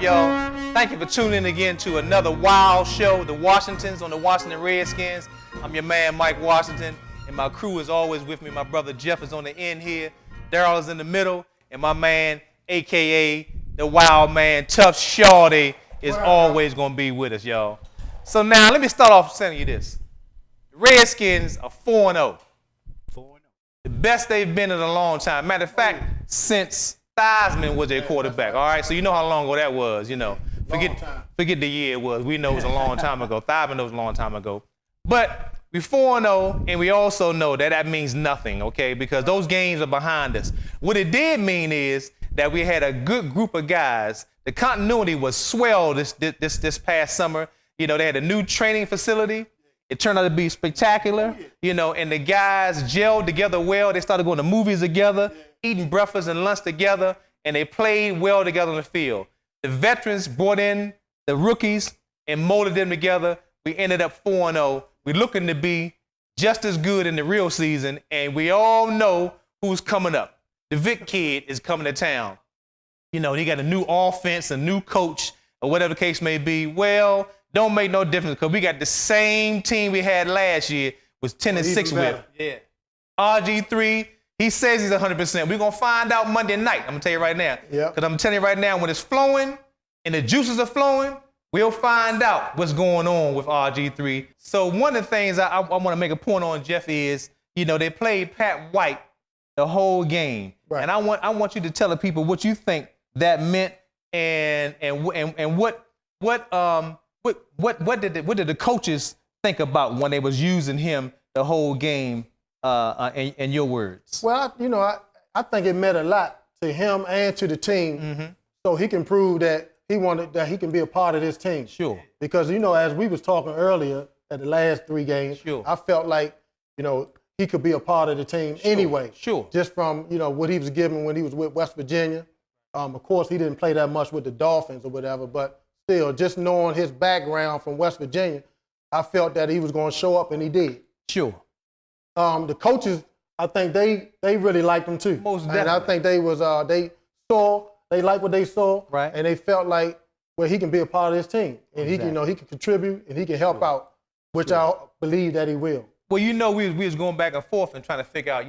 up, y'all? Thank you for tuning in again to another wild show, The Washingtons on the Washington Redskins. I'm your man, Mike Washington, and my crew is always with me. My brother Jeff is on the end here. Daryl is in the middle, and my man, a.k.a. the wild man, Tough Shorty, is always going to be with us, y'all. So now, let me start off telling you this. The Redskins are 4-0. 4-0. The best they've been in a long time. Matter of fact, since Theismann was their quarterback, all right? So you know how long ago that was, you know. Forget the year it was. We know it was a long time ago. Theismann knows a long time ago. But we're 4-0, and we also know that that means nothing, okay, because those games are behind us. What it did mean is that we had a good group of guys. The continuity was swell this past summer. You know, they had a new training facility. It turned out to be spectacular, you know, and the guys gelled together well. They started going to movies together, eating breakfast and lunch together, and they played well together on the field. The veterans brought in the rookies and molded them together. We ended up 4-0. We're looking to be just as good in the real season, and we all know who's coming up. The Vic kid is coming to town. You know, he got a new offense, a new coach, or whatever the case may be. Well, don't make no difference because we got the same team we had last year, was 10-6 with. Yeah. RG3, he says he's 100%. We're going to find out Monday night, I'm going to tell you right now. Because I'm telling you right now, when it's flowing and the juices are flowing, we'll find out what's going on with RG3. So one of the things I want to make a point on, Jeff, is, you know, they played Pat White the whole game. Right. And I want you to tell the people what you think that meant and what did the coaches think about when they was using him the whole game, in your words? Well, I think it meant a lot to him and to the team, so he can prove that he can be a part of this team. Sure. Because, as we was talking earlier at the last 3 games, I felt like, he could be a part of the team anyway. Sure. Just from, what he was given when he was with West Virginia. Of course, he didn't play that much with the Dolphins or whatever, but still, just knowing his background from West Virginia, I felt that he was going to show up, and he did. Sure. The coaches, I think they really liked him too. Most definitely. And I think they liked what they saw, right? And they felt like, well, he can be a part of this team, and he can contribute and he can help out, which I believe that he will. Well, we was going back and forth and trying to figure out,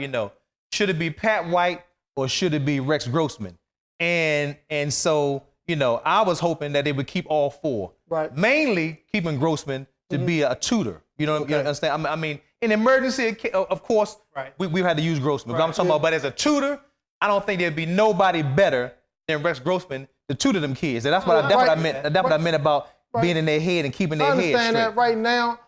should it be Pat White or should it be Rex Grossman? And so, I was hoping that they would keep all 4. Right. Mainly keeping Grossman to be a tutor. You understand? I mean, in emergency, of course, we had to use Grossman. Right. I'm talking about, but as a tutor, I don't think there'd be nobody better than Rex Grossman to tutor them kids. And that's what I meant. That's what I meant about being in their head and keeping their head straight. I understand that right now.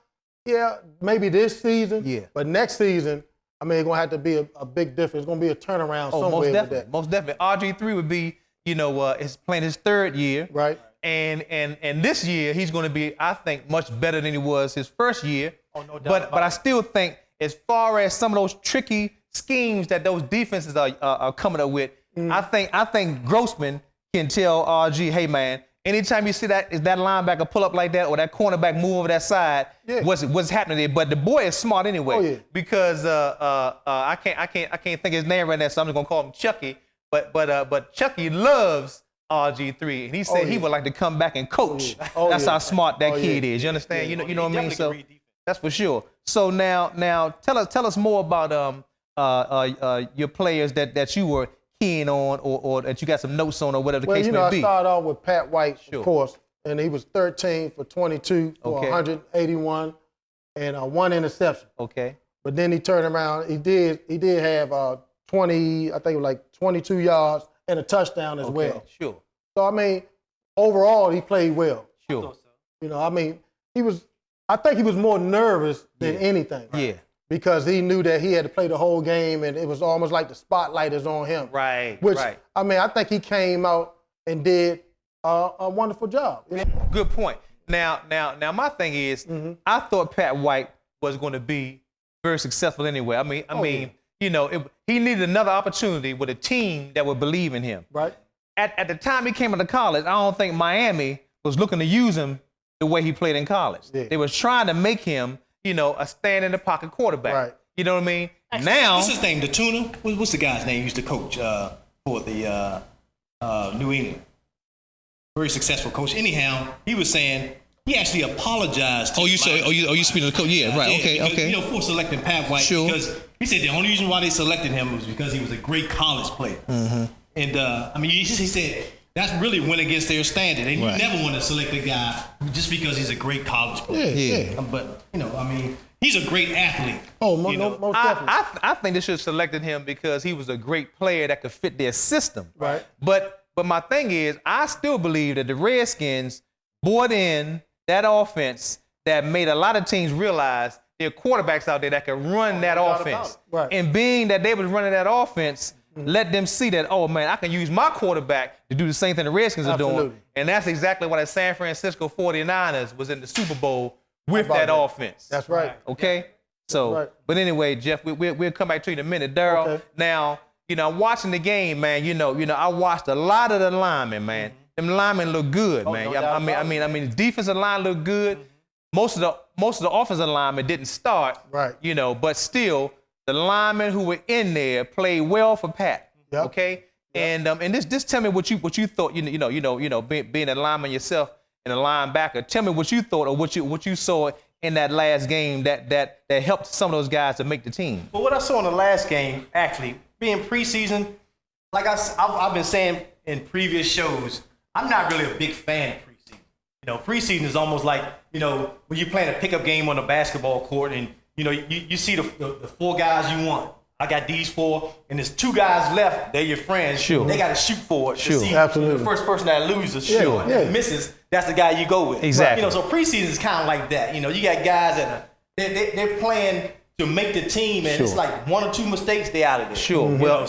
Yeah, maybe this season. Yeah. But next season, it's going to have to be a big difference. It's going to be a turnaround somewhere most definitely, with that. Most definitely. RG3 would be, is playing his 3rd year. Right. And this year, he's going to be, I think, much better than he was his first year. Oh, no doubt. But I still think, as far as some of those tricky schemes that those defenses are coming up with, I think Grossman can tell RG, hey, man, anytime you see that linebacker pull up like that or that cornerback move over that side, what's happening there? But the boy is smart anyway, because I can't think of his name right now, so I'm just gonna call him Chucky. But Chucky loves RG3, and he said he would like to come back and coach. That's how smart that kid is. You understand? You know what I mean? So that's for sure. So now tell us more about your players that you were keen on or that you got some notes on or whatever the case may be. I started off with Pat White, of course, and he was 13 for 22 for 181 and 1 interception. Okay. But then he turned around. He did have 20, I think it was like 22 yards and a touchdown as well. Sure. So overall he played well. Sure. I think he was more nervous than anything. Yeah. Because he knew that he had to play the whole game, and it was almost like the spotlight is on him. Right. I think he came out and did a wonderful job. Good point. Now, my thing is, I thought Pat White was going to be very successful anyway. He needed another opportunity with a team that would believe in him. Right. At the time he came into college, I don't think Miami was looking to use him the way he played in college. Yeah. They was trying to make him, a stand in the pocket quarterback. Right. You know what I mean? Actually, now, what's his name? The Tuna? What's the guy's name he used to coach for the New England? very successful coach. Anyhow, he was saying he actually apologized. You speaking of the coach? Yeah, right. Because, Okay. for selecting Pat White, Sure. because he said the only reason why they selected him was because he was a great college player. Mm-hmm. And he said that's really went against their standard. And Right. you never want to select a guy just because he's a great college player. Yeah. But he's a great athlete. Oh, most definitely. I think they should have selected him because he was a great player that could fit their system. Right. But my thing is, I still believe that the Redskins brought in that offense that made a lot of teams realize there are quarterbacks out there that can run that offense. Right. And being that they was running that offense, let them see that, oh, man, I can use my quarterback to do the same thing the Redskins are doing. Absolutely. And that's exactly why the San Francisco 49ers was in the Super Bowl with that offense. That's right. Okay? So, right. but anyway, Jeff, we'll come back to you in a minute. Daryl, Okay. now, I'm watching the game, man. I watched a lot of the linemen, man. Them linemen look good, man. no doubt about The defensive line looked good. Most of the offensive linemen didn't start, Right. but still, the linemen who were in there played well for Pat. Yep. Okay? Yep. And just tell me what you thought, being a lineman yourself and a linebacker. Tell me what you thought or what you saw in that last game that helped some of those guys to make the team. But what I saw in the last game, actually, being preseason, like I've been saying in previous shows, I'm not really a big fan of preseason. Preseason is almost like, when you're playing a pickup game on a basketball court and, you see the 4 guys you want. I got these 4, and there's 2 guys left. They're your friends. Sure. They got to shoot for it. Sure. To see Absolutely. the first person that loses, Yeah, yeah. misses, that's the guy you go with. Exactly. So preseason is kind of like that. You got guys that they're playing to make the team, and it's like 1 or 2 mistakes, they out of there. Sure. Well,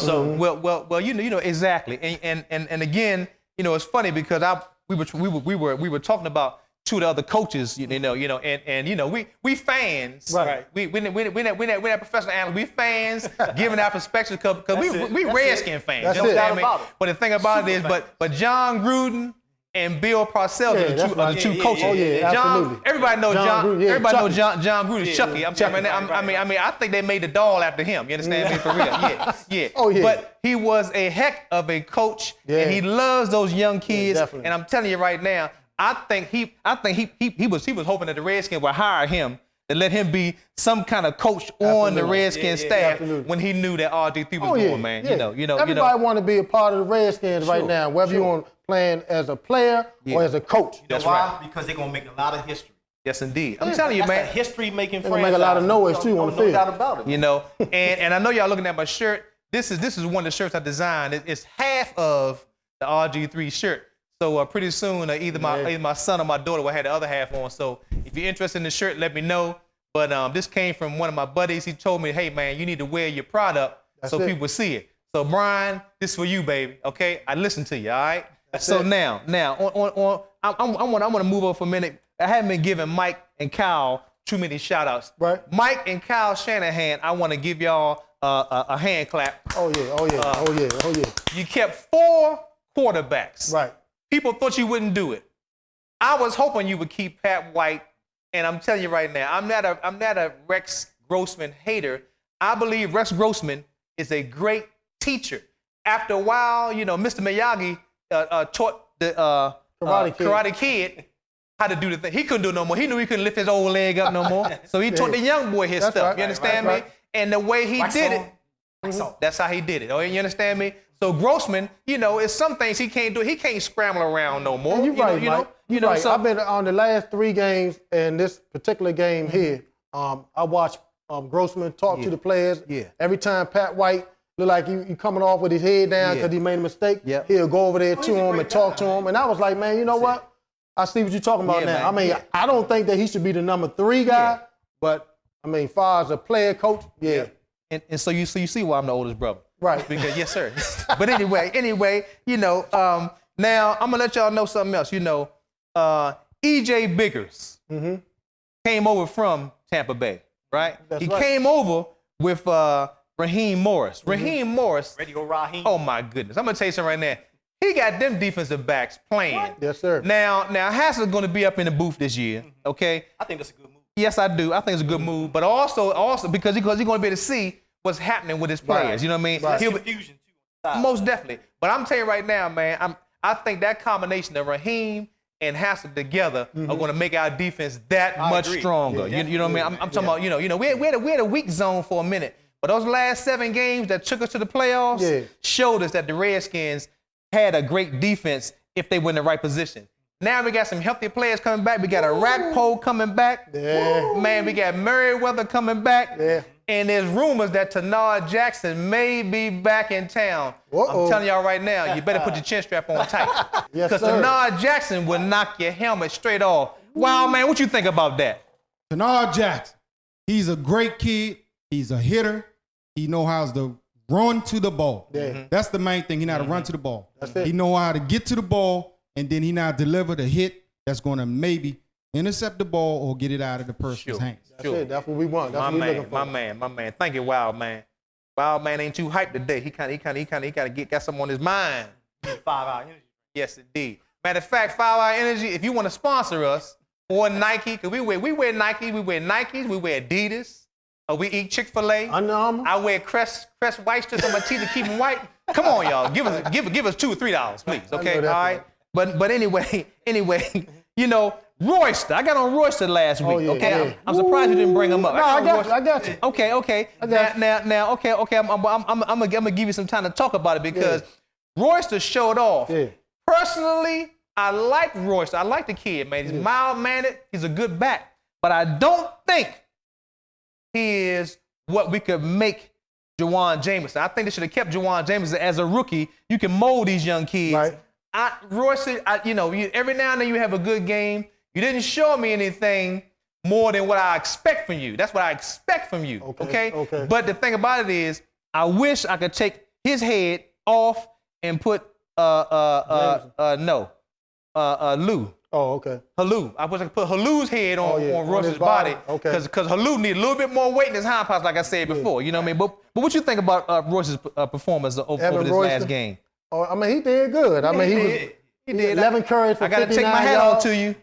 exactly. And again, it's funny because we were talking about 2 of the other coaches, and we fans, Right. We not professional analysts. We fans giving our perspective because we Redskin fans. That's You know it. what I mean? About it. But the thing about it is, but John Gruden and Bill Parcells Yeah, are the two coaches. Oh, yeah, absolutely. Everybody knows John Gruden, yeah, everybody knows Chucky. John Gruden is Chucky. I think they made the doll after him. You understand me? For real. Yeah. Oh, yeah. But he was a heck of a coach, Yeah. and he loves those young kids. definitely. And I'm telling you right now, I think he was hoping that the Redskins would hire him to let him be some kind of coach on the Absolutely. Redskins staff absolutely. when he knew that RG3 was Oh, yeah. going, man. Yeah. Everybody want to be a part of the Redskins right now, whether you're on playing as a player or as a coach. You know why? Because they're going to make a lot of history. Yes, indeed. I'm telling you, That's man. a history-making They're gonna make a lot of noise, too, on the No field. doubt about it. And I know y'all looking at my shirt. This is one of the shirts I designed. It's half of the RG3 shirt. So pretty soon, either my son or my daughter will have the other half on. So if you're interested in the shirt, let me know. But this came from one of my buddies. He told me, hey man, you need to wear your product so it. people see it. So Brian, this is for you, baby. Okay, I listened to you. All right. That's So it. now, I want to move on for a minute. I haven't been giving Mike and Kyle too many shout outs. Right. Mike and Kyle Shanahan, I want to give y'all a hand clap. Oh, yeah. You kept 4 quarterbacks. Right. People thought you wouldn't do it. I was hoping you would keep Pat White, and I'm telling you right now, I'm not a Rex Grossman hater. I believe Rex Grossman is a great teacher. After a while, Mr. Miyagi taught the Karate Kid how to do the thing. He couldn't do it no more. He knew he couldn't lift his old leg up no more. So he taught the young boy his That's stuff. right, You understand right. me? And the way he did it, that's how he did it. Oh, you understand me? So Grossman, it's some things he can't do. He can't scramble around no more. You're right, Mike. You're right. So I've been on the last 3 games, and this particular game here, I watched Grossman talk to the players. Yeah. Every time Pat White look like he coming off with his head down because he made a mistake, Yep. he'll go over there to him and talk to him. And I was like, man, you know what? I see what you're talking about Yeah, now. man. I mean, I don't think that he should be the number 3 guy, but I mean, far as a player, coach, yeah. And so you see why I'm the oldest brother. Right. Because yes, sir. But anyway, now I'm gonna let y'all know something else. E.J. Biggers came over from Tampa Bay, right? He right. came over with Raheem Morris. Raheem Morris. Radio Raheem. Oh my goodness! I'm gonna tell you something right now. He got them defensive backs playing. Yes, sir. Now Hassler's gonna be up in the booth this year. Okay. I think that's a good move. Yes, I do. I think it's a good move, but also because he's going to be able to see what's happening with his players. Right. You know what I mean? Right. He'll be- Confusion too. most definitely. But I'm telling you right now, man, I think that combination of Raheem and Hassel together are going to make our defense that much stronger. You know what I mean? I'm talking about, we had a weak zone for a minute. But those last 7 games that took us to the playoffs showed us that the Redskins had a great defense if they were in the right position. Now we got some healthy players coming back. We got a Rackpole coming back. Man, we got Merriweather coming back. And there's rumors that Tanard Jackson may be back in town. I'm telling y'all right now, you better put your chin strap on tight. Because Tanard Jackson will knock your helmet straight off. Wow, man, what you think about that? Tanard Jackson, he's a great kid. He's a hitter. He knows how to run to the ball. That's the main thing. He know how to run to the ball. He know how to get to the ball, and then he know how to deliver the hit that's going to maybe intercept the ball or get it out of the person's hands. That's it. That's what we want. That's what we looking for. My man. Thank you, Wild Man. Wild Man ain't too hyped today. He kind of got something on his mind. 5-hour energy. Yes, indeed. Matter of fact, 5-hour energy. If you want to sponsor us or Nike, because we wear Nike, we wear Nikes, we wear Adidas. We eat Chick-fil-A. Under Armour. I wear Crest wipes just on my teeth to keep them white. Come on, y'all. Give us $2 or $3, please. Okay, all right. But anyway, Royster. I got on Royster last week. Okay, I'm surprised you didn't bring him up. No, I got you. Okay. Now, okay. I'm gonna give you some time to talk about it because Royster showed off. Personally, I like Royster. I like the kid, man. He's mild-mannered. He's a good back, but I don't think he is what we could make Jawan Jameson. I think they should have kept Jawan Jameson as a rookie. You can mold these young kids. Right. Royster, every now and then you have a good game. You didn't show me anything more than what I expect from you. That's what I expect from you. Okay. But the thing about it is, I wish I could take his head off and put Lou. Oh, okay. Halu. I wish I could put Halu's head on Royce's body. Okay. Because Halu needed a little bit more weight in his hind parts, like I said before. You know what I mean? But what you think about Royce's performance over this last game? Oh, I mean, he did good. He did. 11 carries for 59 yards. I got to take my hat off to you.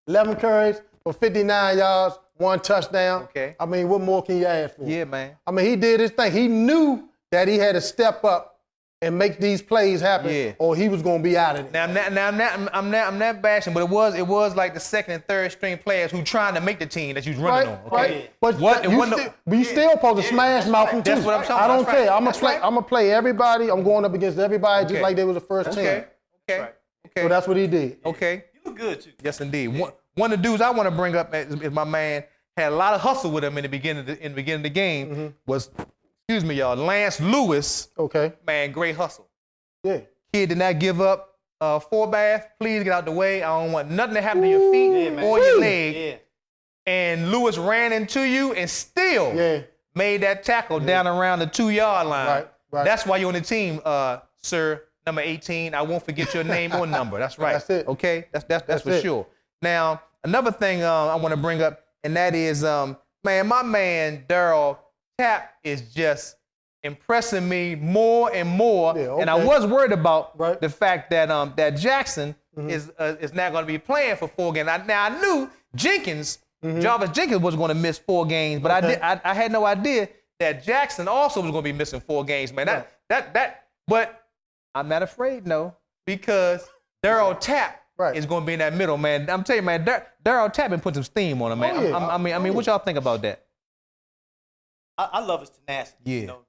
11 carries for 59 yards, 1 touchdown. Okay. I mean, what more can you ask for? Yeah, man. I mean, he did his thing. He knew that he had to step up and make these plays happen, or he was going to be out of it. Now I'm not bashing, but it was like the second and third string players who trying to make the team that you was running on. Okay? But you still supposed to smash mouth them too. That's what I'm talking I don't about. care. I'm gonna play everybody. I'm going up against everybody just like they was the first team. Okay. So that's what he did. Okay. You look good too. Yes, indeed. One of the dudes I want to bring up is my man. Had a lot of hustle with him in the beginning of the game. Was, excuse me, y'all, Lance Lewis. Okay. Man, great hustle. Yeah. Kid did not give up. 4-bath. Please get out the way. I don't want nothing to happen to your feet or your leg. Yeah. And Lewis ran into you and still made that tackle down around the 2-yard line. Right. That's why you're on the team, sir. Number 18. I won't forget your name or number. That's right. That's it. Okay. That's for sure. Now, another thing I want to bring up, and that is, man, my man Daryl Tapp is just impressing me more and more. And I was worried about the fact that that Jackson is not going to be playing for 4 games. Now I knew Jenkins, Jarvis Jenkins was going to miss 4 games, but I had no idea that Jackson also was going to be missing 4 games, man. But I'm not afraid, no, because Daryl Tapp is going to be in that middle, man. I'm telling you, man, Daryl Tapp been putting some steam on him, man. I mean, what y'all think about that? I love his tenacity. Yeah. You know,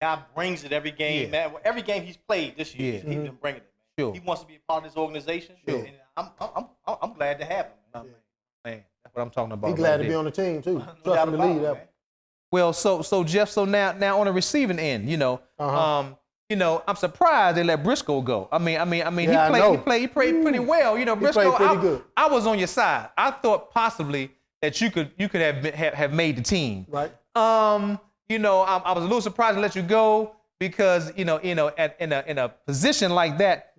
guy brings it every game, man. Every game he's played this year, he's been bringing it. Man. Sure. He wants to be a part of this organization. Sure. And I'm glad to have him. Man, that's what I'm talking about. He's glad to be on the team too. Trust him to lead that. Well, so Jeff, now on the receiving end, I'm surprised they let Briscoe go. I mean, he played pretty well. You know, Briscoe. I was on your side. I thought possibly that you could have made the team. Right. I was a little surprised to let you go because in a position like that,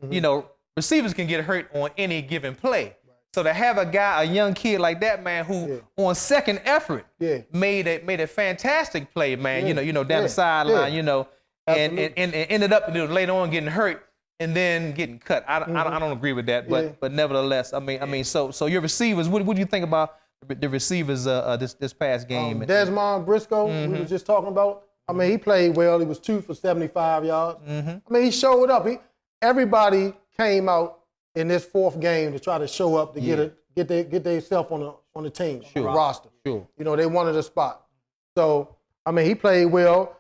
receivers can get hurt on any given play. Right. So to have a young kid like that, man, who on second effort made a fantastic play, man. Down the sideline, and ended up later on getting hurt and then getting cut. I don't agree with that, but nevertheless, so your receivers, what do you think about the receivers this past game? Desmond Briscoe, we was just talking about. I mean, he played well. He was 2 for 75 yards. I mean, he showed up. everybody came out in this fourth game to try to show up to get themselves on the team, on the roster. Sure. You know, they wanted a spot. So, I mean, he played well.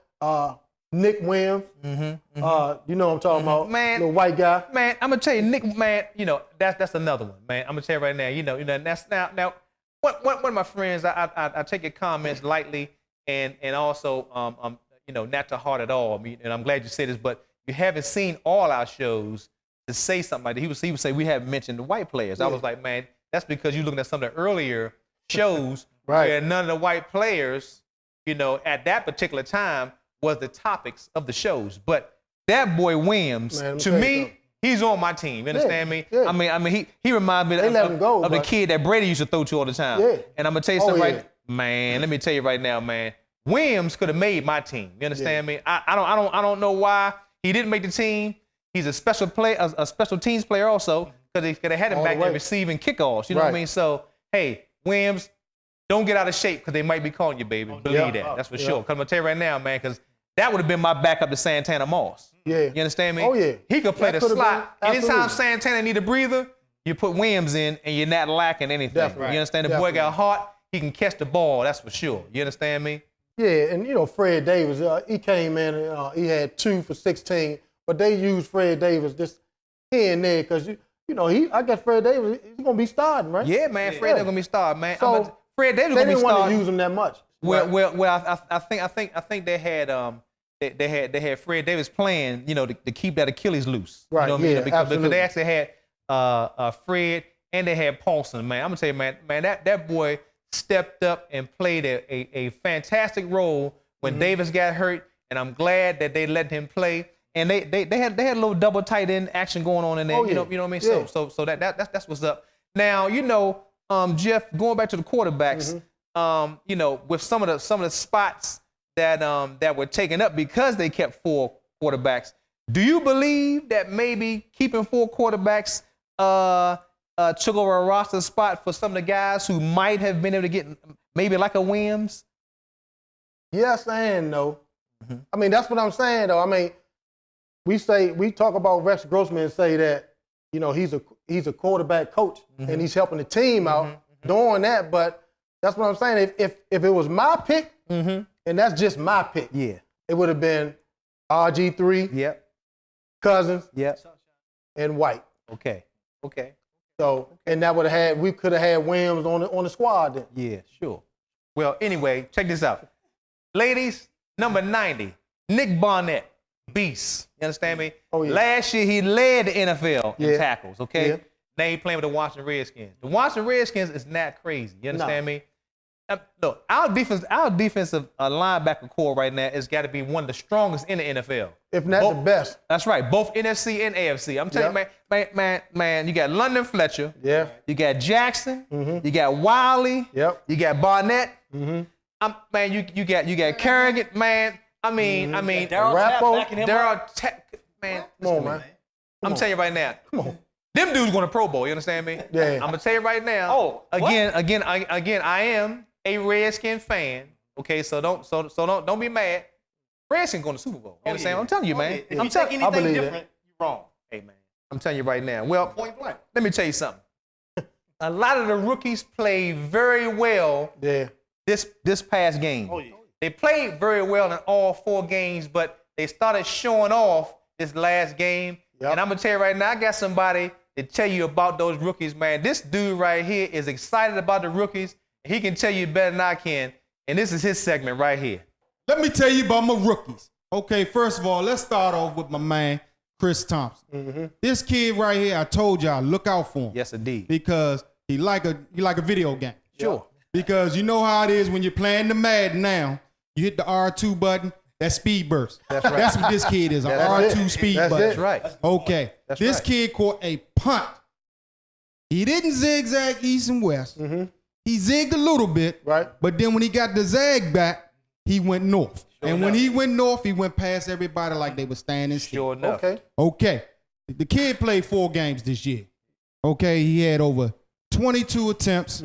Nick Williams, you know what I'm talking about, Man, little white guy. Man, I'm gonna tell you, Nick, man, you know, that's another one, man. I'm gonna tell you right now, you know, that's now one of my friends, I take your comments lightly and also you know, not to heart at all. I mean, and I'm glad you said this, but you haven't seen all our shows to say something like that. He would say we haven't mentioned the white players. I was like, man, that's because you're looking at some of the earlier shows where none of the white players, you know, at that particular time was the topics of the shows. But that boy Williams, to me, he's on my team. You understand me? Yeah. I mean, he reminds me of the kid that Brady used to throw to all the time. Yeah. And I'm gonna tell you something man. Let me tell you right now, man. Williams could have made my team. You understand me? I don't know why he didn't make the team. He's a special teams player also, because they could have had him back there receiving kickoffs. You know what I mean? So hey, Williams, don't get out of shape because they might be calling you, baby. Believe that. That's for sure. Because I'm gonna tell you right now, man, because that would have been my backup to Santana Moss. Yeah. You understand me? Oh, yeah. He could play the slot. Absolutely. Anytime Santana need a breather, you put Williams in and you're not lacking anything. Definitely. You understand? The boy got heart. He can catch the ball. That's for sure. You understand me? Yeah, and you know, Fred Davis, he came in and he had 2 for 16, but they used Fred Davis just here and there because, you know, I guess Fred Davis, he's going to be starting, right? Yeah, man. Fred Davis going to be starting, man. So, Fred Davis they going to be didn't want starting. to use him that much. Well, I think they had they had Fred Davis playing, you know, to keep that Achilles loose. Right. You know what I mean? Because absolutely. they actually had Fred and they had Paulson. Man, I'm gonna tell you, man, that boy stepped up and played a fantastic role when Davis got hurt, and I'm glad that they let him play. And they had a little double tight end action going on in there. You know what I mean? Yeah. So that's what's up. Now, you know, Jeff, going back to the quarterbacks. You know, with some of the spots that were taken up because they kept 4 quarterbacks. Do you believe that maybe keeping 4 quarterbacks took over a roster spot for some of the guys who might have been able to get maybe like a Williams? Yes and no. I mean, that's what I'm saying, though. I mean, we talk about Rex Grossman and say that, you know, he's a quarterback coach and he's helping the team out doing that, but that's what I'm saying. If it was my pick, and that's just my pick, it would have been RG3, Cousins, and White. Okay. So, and that we could have had Williams on the squad then. Yeah, sure. Well, anyway, check this out. Ladies, number 90, Nick Barnett, beast. You understand me? Oh, yeah. Last year, he led the NFL in tackles, okay? Yeah. Now he's playing with the Washington Redskins. The Washington Redskins is not crazy. You understand me? Look, our defensive linebacker core right now has got to be one of the strongest in the NFL. If not the best. That's right. Both NFC and AFC. I'm telling you, man, you got London Fletcher. Yeah. You got Jackson. You got Wiley. Yep. You got Barnett. Man, you got Kerrigan. Man, I mean, Daryl Tech. Man, come on, man. I'm telling you right now. Come on. Them dudes going to Pro Bowl. You understand me? Yeah. I'm gonna tell you right now. Again, I am a Redskin fan. Okay, so don't be mad. Redskins going to Super Bowl. You understand? I'm telling you, man. If you take anything different, you're wrong. Hey, man. I'm telling you right now. Well, Point blank. let me tell you something. A lot of the rookies played very well this past game. Oh, yeah. They played very well in all 4 games, but they started showing off this last game. Yep. And I'm going to tell you right now, I got somebody to tell you about those rookies, man. This dude right here is excited about the rookies. He can tell you better than I can. And this is his segment right here. Let me tell you about my rookies. Okay, first of all, let's start off with my man, Chris Thompson. This kid right here, I told y'all, look out for him. Yes, indeed. Because he like a video game. Sure. Because you know how it is when you're playing the Madden now, you hit the R2 button, that's speed burst. That's right. That's what this kid is, a R2 speed button. That's right. Okay. This kid caught a punt. He didn't zigzag east and west. He zigged a little bit, but then when he got the zag back, he went north. When he went north, he went past everybody like they were standing still. Sure enough. Okay. The kid played 4 games this year. Okay, he had over 22 attempts.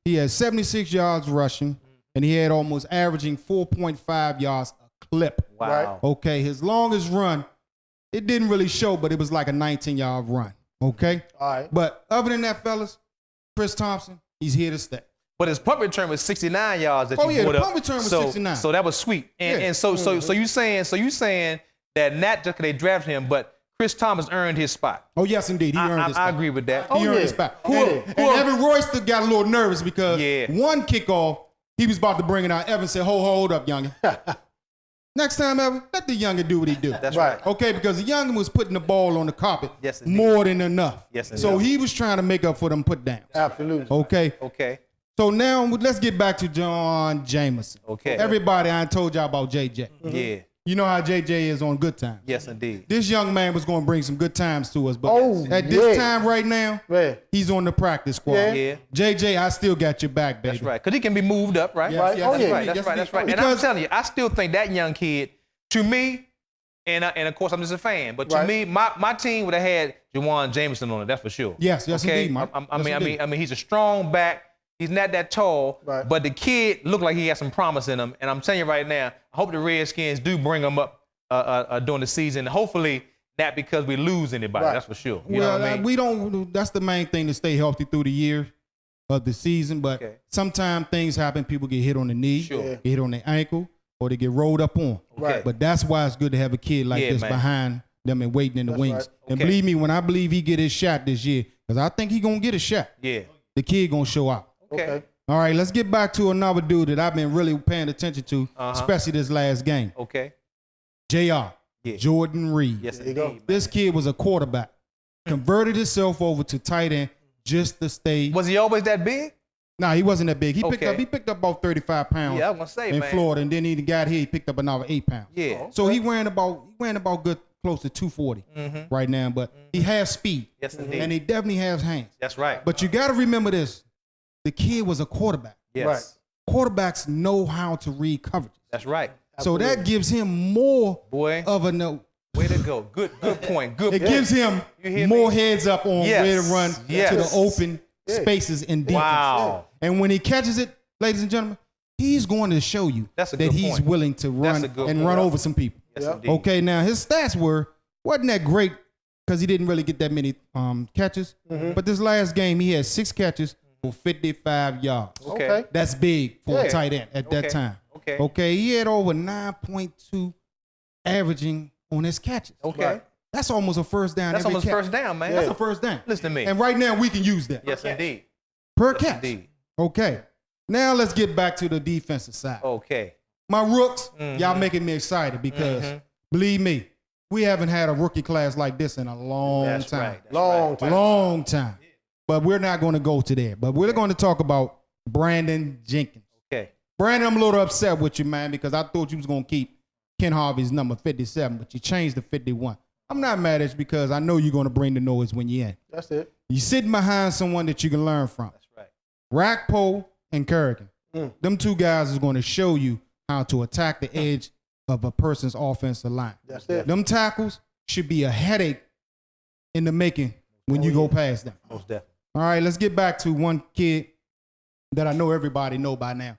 He had 76 yards rushing, and he had almost averaging 4.5 yards a clip. Wow. Okay, his longest run it didn't really show, but it was like a 19-yard run. Okay? All right. But other than that, fellas, Chris Thompson, he's here to stay. But his punt return was 69 yards that Oh, you yeah, brought the up. punt return was so, 69. So that was sweet. And so you saying that not just because they drafted him, but Chris Thomas earned his spot. Oh, yes, indeed. He earned his spot. I agree with that. He earned his spot. And Evan Royster got a little nervous because one kickoff, he was about to bring it out. Evan said, hold up, youngin. Next time, Evan, let the youngin do what he do. That's right. Okay, because the youngin was putting the ball on the carpet Yes, indeed. more than enough. Yes, indeed. So he was trying to make up for them put downs. Absolutely. Okay. Okay. So now let's get back to John Jameson. Okay. Everybody, I told y'all about JJ. Yeah. You know how JJ is on good times. Yes, indeed. This young man was going to bring some good times to us, but at Yeah. this time right now, Yeah. he's on the practice squad. Yeah. JJ, I still got your back, baby. That's right. Because he can be moved up, right? Yes, yes, Oh, yeah. Right. That's yes, right. yes, That's right. And because- I'm telling you, I still think that young kid, to me, and of course I'm just a fan, but to Right. me, my team would have had Jawan Jameson on it. That's for sure. Yes, yes, okay? indeed, Mike. I Yes, mean, indeed. he's a strong back. He's not that tall, Right. but the kid looked like he had some promise in him. And I'm telling you right now, I hope the Redskins do bring him up during the season. Hopefully, not because we lose anybody. Right. That's for sure. You know Well, what I mean? we don't. That's the main thing to stay healthy through the year of the season. But Okay. sometimes things happen. People get hit on the knee, Sure. Yeah. get hit on the ankle, or they get rolled up on. Right. But that's why it's good to have a kid like Yeah, this man. behind them and waiting in the That's wings. right. And Okay. believe me, when I believe he get his shot this year, because I think he gonna get a shot. Yeah. The kid gonna show out. Okay. All right, let's get back to another dude that I've been really paying attention to, especially this last game. Okay. JR, Yeah. Jordan Reed. Yes, There you go. indeed. This kid was a quarterback, converted himself over to tight end just to stay. Was he always that big? Nah, he wasn't that big. He Okay. picked up about 35 pounds Yeah, I was gonna say, in man. Florida, and then he got here. He picked up another 8 pounds. Yeah. So he ran about good close to 240 right now. But he has speed, Yes, indeed. and he definitely has hands. That's right. But you got to remember this: the kid was a quarterback. Yes. Right. Quarterbacks know how to read coverages. That's right. So that gives him more Boy. of a no. Way to go. Good point. Good It point. gives him You hear more me? heads up on Yes. where to run Yes. to the open spaces in defense. Wow. And when he catches it, ladies and gentlemen, he's going to show you That's a that good he's point. willing to run a good and point. run over some people. Yes, Yep. indeed. Okay, now his stats wasn't that great because he didn't really get that many catches. But this last game, he had 6 catches for 55 yards. Okay. That's big for a Yeah. tight end at that Okay. time. Okay. Okay, he had over 9.2 averaging on his catches. Okay. Right. That's almost a first down. That's every almost catch. first down, man. That's a first down. Listen to me. And right now we can use that Yes, indeed. per Yes, catch. indeed. Okay. Now let's get back to the defensive side. Okay. My rooks, Mm-hmm. y'all making me excited because believe me, we haven't had a rookie class like this in a long That's time. right. That's Long right. time. Long time. But we're not going to go to there. But we're going to talk about Brandon Jenkins. Okay. Brandon, I'm a little upset with you, man, because I thought you was going to keep Ken Harvey's number 57, but you changed to 51. I'm not mad at you because I know you're going to bring the noise when you're in. That's it. You're sitting behind someone that you can learn from. That's right. Rackpo and Kerrigan. Them two guys is going to show you how to attack the edge of a person's offensive line. That's it. Them tackles should be a headache in the making when you go past them. Most definitely. All right, let's get back to one kid that I know everybody know by now.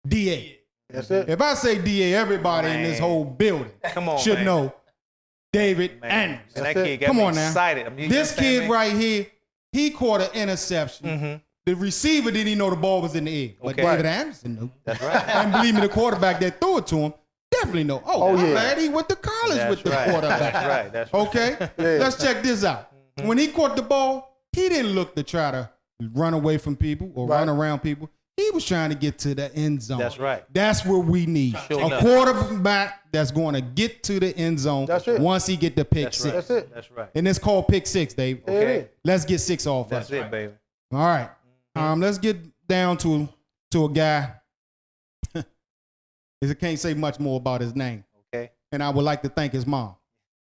DA. That's it. If I say DA, everybody in this Man. whole building Come on, should man. know David Man. Andrews. And that That's kid it. got Come me on now. excited. I mean, you This understand kid me? right here, he caught an interception. The receiver didn't even know the ball was in the air. But Okay. David Anderson knew. That's right. And believe me, the quarterback that threw it to him definitely know. Oh, yeah. man, he went to college That's with the right. quarterback. That's right. That's right. Okay? Yeah. Let's check this out. When he caught the ball, he didn't look to try to run away from people or run around people. He was trying to get to the end zone. That's right. That's what we need. Sure a enough. quarterback that's going to get to the end zone That's it. once he get the pick That's six. right. That's it. That's right. And it's called pick six, Dave. Okay. Yeah. Let's get 6 off. That's us. it, baby. All right. Let's get down to a guy. I can't say much more about his name. Okay. And I would like to thank his mom.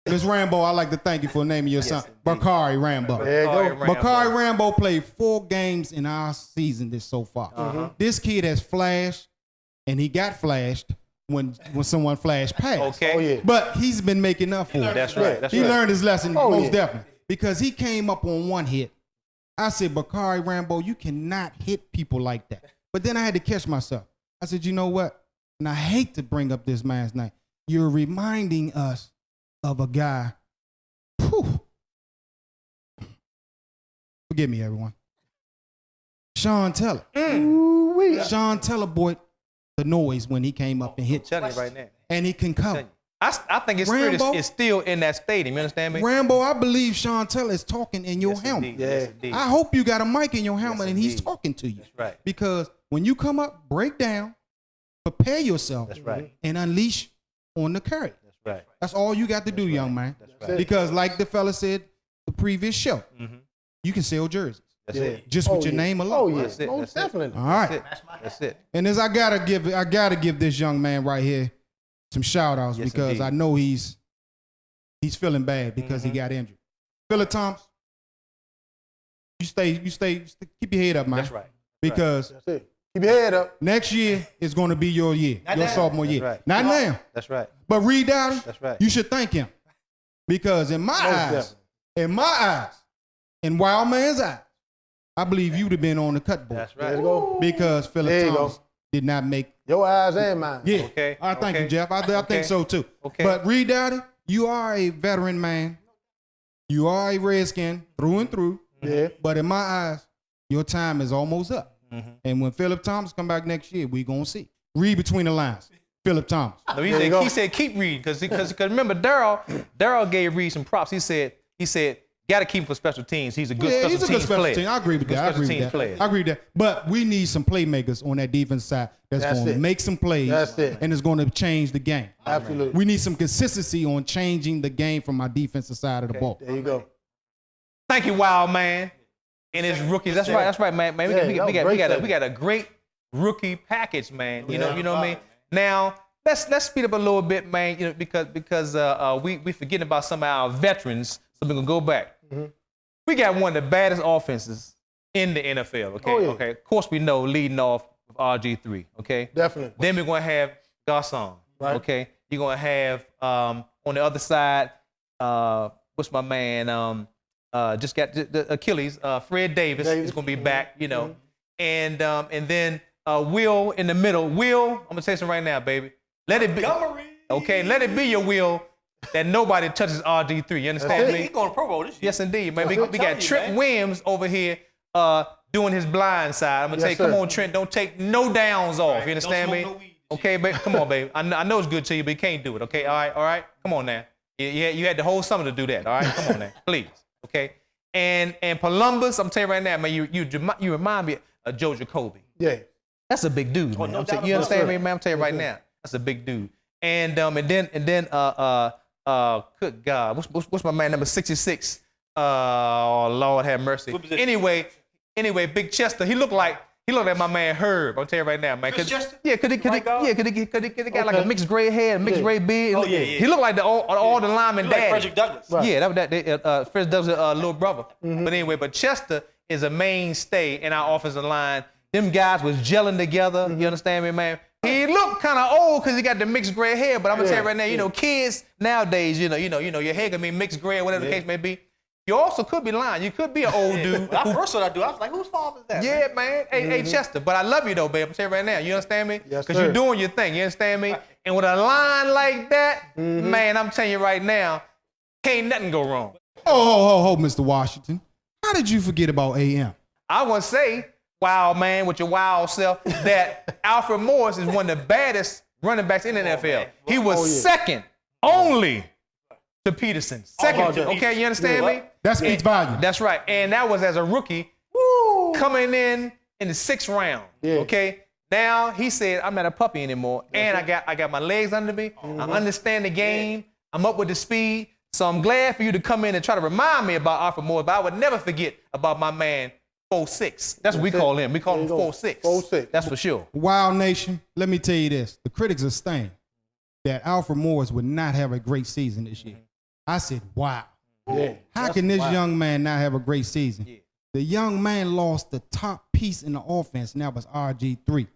Miss Rambo, I'd like to thank you for naming your son, indeed. Bakari Rambo. There you go. Bakari Rambo played 4 games in our season so far. This kid has flashed, and he got flashed when someone flashed past. Okay. Oh, yeah. But he's been making up for it. That's right. That's He right. learned his lesson Oh, most yeah. definitely because he came up on one hit. I said, Bakari Rambo, you cannot hit people like that. But then I had to catch myself. I said, you know what? And I hate to bring up this man's name. You're reminding us of a guy Whew. Forgive me, everyone. Sean Teller. Sean Teller brought the noise when he came up and hit. I'm telling you right now. And he can cover. I think his spirit is still in that stadium. You understand me? Rambo, I believe Sean Teller is talking in your Yes, helmet. indeed. Yes, indeed. I hope you got a mic in your helmet Yes, and he's indeed. talking to you. That's right. Because when you come up, break down, prepare yourself, That's right. and unleash on the current. That's right. That's all you got to do, young man. That's right. Because like the fella said the previous show, you can sell jerseys. That's it. Just with your name alone. Oh, yeah. That's it. Most That's it. definitely. All right. That's it. That's it. And as I gotta give this young man right here some shout outs Yes, because indeed. I know he's feeling bad because he got injured. Philip Thomas, you stay, keep your head up, man. That's right. Because That's it. Keep your head up. next year is going to be your year, your sophomore year. right. Not now, That's right. but Reed Dowdy, That's right. you should thank him because in my eyes, in Wild Man's eyes, I believe you'd have been on the cut board That's There you right. go. because There Philip you Thomas go. did not make. Your eyes and mine. Yeah. Okay, I thank okay. you, Jeff. I Okay. think so too. Okay. But Reed Dowdy, you are a veteran man. You are a Redskin through and through. Yeah. But in my eyes, your time is almost up. And when Philip Thomas come back next year, we gonna see. Read between the lines. Philip Thomas. No, There you go. he said keep Reed because remember Darryl gave Reed some props. He said got to keep him for special teams. He's a good Yeah, special he's a good teams special player. team. I agree with Good that. I special agree with teams that. player. I agree with that. But we need some playmakers on that defense side that's That's going to it. make some plays That's it. and it's going to change the game. Absolutely. We need some consistency on changing the game from our defensive side of the ball. There you go. Thank you, Wild Man, and his rookies. That's right. That's right, man. Man, Yeah, we that was great got segment. a great rookie package, man. You know what I mean. Now let's speed up a little bit, man. You know because we forgetting about some of our veterans, so we're gonna go back. We got one of the baddest offenses in the NFL. Okay, Oh, yeah. okay. Of course, we know leading off with RG3. Okay, Definitely. then we're gonna have Garcon. Right. Okay, you're gonna have on the other side, what's my man? Just got the Achilles. Fred Davis is gonna be back. You know, and then Will in the middle. Will, I'm gonna tell you something right now, baby. Let it be. Okay, let it be your will that nobody touches RG3. You understand That's me? He going to Pro Bowl this year. Yes, indeed, man. We I'm got telling you, Trent man. Williams over here doing his blind side. I'm gonna Yes, say, come sir. on, Trent, don't take no downs off. You understand Don't me? smoke no weed. Okay, babe, come on, babe. I know it's good to you, but you can't do it. Okay, all right. Come on now. You had the whole summer to do that. All right, come on now, please. Okay, and Columbus, I'm telling you right now, man. You remind me of Joe Jacoby. Yeah. That's a big dude, man. no I'm telling- doubt you about understand it. me, man? I'm telling you right now, that's a big dude. And then good God, what's my man number 66? Oh Lord have mercy. What position? Anyway, Big Chester. He looked like my man Herb. I'll tell you right now, man. Chris Chester? Yeah, could he got like a Okay. mixed gray hair, mixed Yeah. gray beard. Oh, yeah. He looked like all the linemen He like daddy. Frederick Douglass. Right. Yeah, that Fred Douglas' little brother. But anyway, but Chester is a mainstay in our offensive line. Them guys was gelling together. You understand me, man? He looked kind of old because he got the mixed gray hair. But I'm gonna tell you right now, you know, kids nowadays, you know, your hair can be mixed gray or whatever the case may be. You also could be lying. You could be an old dude. When I first saw that dude, I was like, whose fault is that? Yeah, man. Hey, Chester. But I love you though, babe. I'm telling you right now. You understand me? Yes, Because sir. you're doing your thing. You understand me? And with a line like that, man, I'm telling you right now, can't nothing go wrong. Oh, Mr. Washington. How did you forget about AM? I want to say, wild man with your wild self, that Alfred Morris is one of the baddest running backs in the NFL. He was second only to Peterson. Second, to okay, you understand me? That speaks volume. That's right. And that was as a rookie coming in the 6th round. Yeah. Okay. Now he said, I'm not a puppy anymore. And I got my legs under me. I understand the game. I'm up with the speed. So I'm glad for you to come in and try to remind me about Alfred Morris, but I would never forget about my man 4'6". That's what we call him. We call him There you go. 4'6". 4'6". That's for sure. Wild Nation, let me tell you this. The critics are saying that Alfred Morris would not have a great season this year. I said, wow. Yeah. How can this young man not have a great season? The young man lost the top piece in the offense, and that was RG3.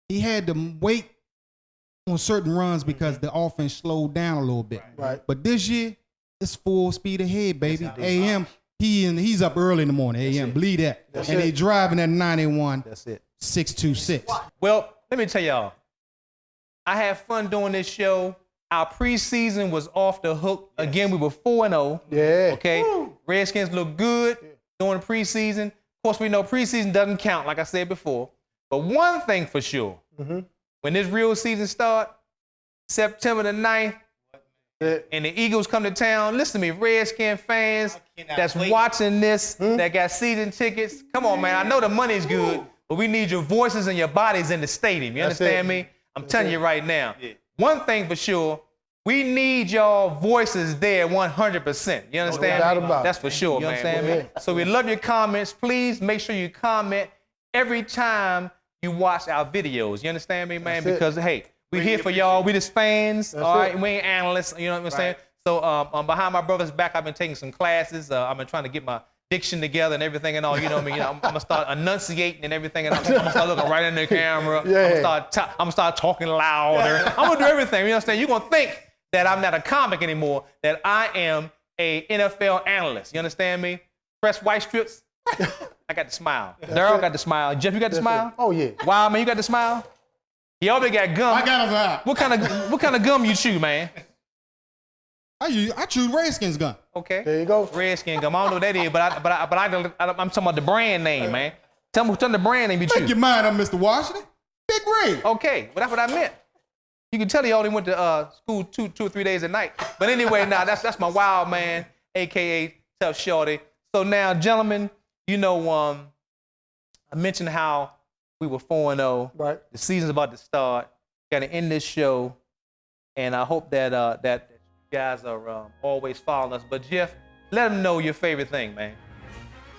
He had to wait on certain runs because the offense slowed down a little bit. Right. But this year, it's full speed ahead, baby. AM, he's up early in the morning. AM, believe that. And they driving at 91, That's it. 626. Well, let me tell y'all, I have fun doing this show, Our preseason was off the hook. Again, we were 4-0. Yeah. Okay. Redskins look good during the preseason. Of course, we know preseason doesn't count, like I said before. But one thing for sure, when this real season starts, September the 9th, and the Eagles come to town, listen to me, Redskin fans that's watching this, that got season tickets. Come on, man. I know the money's good, but we need your voices and your bodies in the stadium. You understand me? I'm telling you right now. One thing for sure, we need y'all voices there 100%. You understand me? That's for sure, man. Understand me? So we love your comments. Please make sure you comment every time you watch our videos. You understand me, man? Because, hey, we here for y'all. We just fans, all right? We ain't analysts, you know what I'm saying? So behind my brother's back, I've been taking some classes. I've been trying to get my diction together and everything and all, you know what I mean? I'm gonna start enunciating and everything, and I'm gonna start looking right in the camera. I'm gonna start talking louder. I'm gonna do everything, you understand? You're gonna think that I'm not a comic anymore, that I am a NFL analyst. You understand me? Press white strips. I got the smile. Daryl got the smile. Jeff, you got the smile? Oh, yeah. Wow, man, you got the smile? He already got gum. I got a vibe. What kind of gum you chew, man? I chew Redskins gum. Okay. There you go. Redskin gum. I don't know what that is, but I'm talking about the brand name, man. Tell me the brand name you chew. Make your mind up, Mr. Washington. Big Red. Okay, well, that's what I meant. You can tell he only went to school two or 3 days a night. But anyway, now that's my wild man, a.k.a. Tough Shorty. So now, gentlemen, you know, I mentioned how we were 4-0. Right. The season's about to start. Got to end this show, and I hope that that you guys are always following us. But Jeff, let them know your favorite thing, man.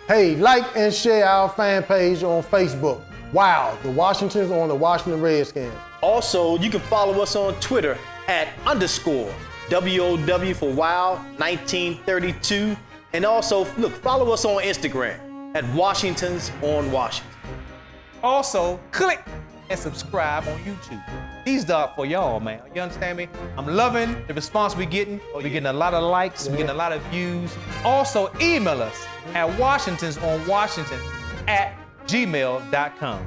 Hey, like and share our fan page on Facebook. Wow, the Washingtons on the Washington Redskins. Also, you can follow us on Twitter at _WOW for Wow 1932. And also, look, follow us on Instagram at Washingtons on Washington. Also, click and subscribe on YouTube. These are for y'all, man. You understand me? I'm loving the response we're getting. We're getting a lot of likes. We're getting a lot of views. Also, email us at washingtonsonwashington@gmail.com.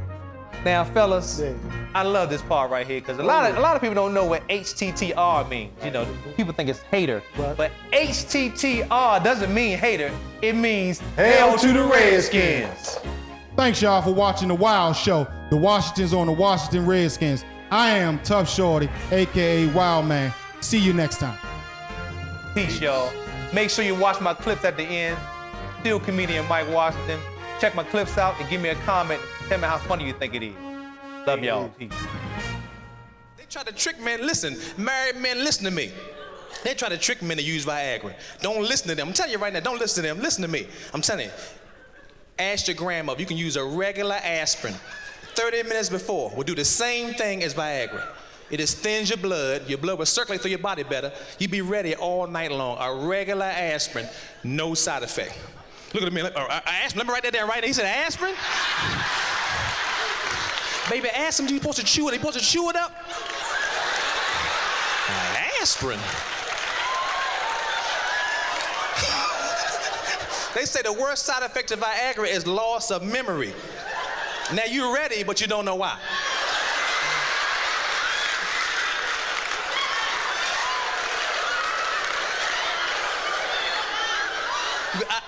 Now, fellas, I love this part right here because a lot of people don't know what HTTR means. You know, people think it's hater, but HTTR doesn't mean hater. It means hail to the Redskins. Thanks, y'all, for watching The Wild Show, the Washingtons on the Washington Redskins. I am Tough Shorty, a.k.a. Wild Man. See you next time. Peace, y'all. Make sure you watch my clips at the end. Still comedian Mike Washington. Check my clips out and give me a comment. Tell me how funny you think it is. Love y'all. Peace. They try to trick men. Listen, married men, listen to me. They try to trick men to use Viagra. Don't listen to them. I'm telling you right now, don't listen to them. Listen to me. I'm telling you. Ask your grandmother. You can use a regular aspirin. 30 minutes before will do the same thing as Viagra. It just thins your blood will circulate through your body better. You be ready all night long. A regular aspirin, no side effect. Look at me. Aspirin. Let me write that down right now. He said aspirin? Baby, aspirin, you supposed to chew it. You supposed to chew it up? Aspirin. They say the worst side effect of Viagra is loss of memory. Now you're ready, but you don't know why.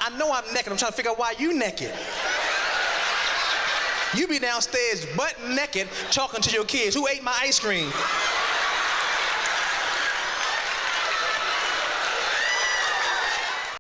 I know I'm naked. I'm trying to figure out why you naked. You be downstairs butt naked talking to your kids. Who ate my ice cream?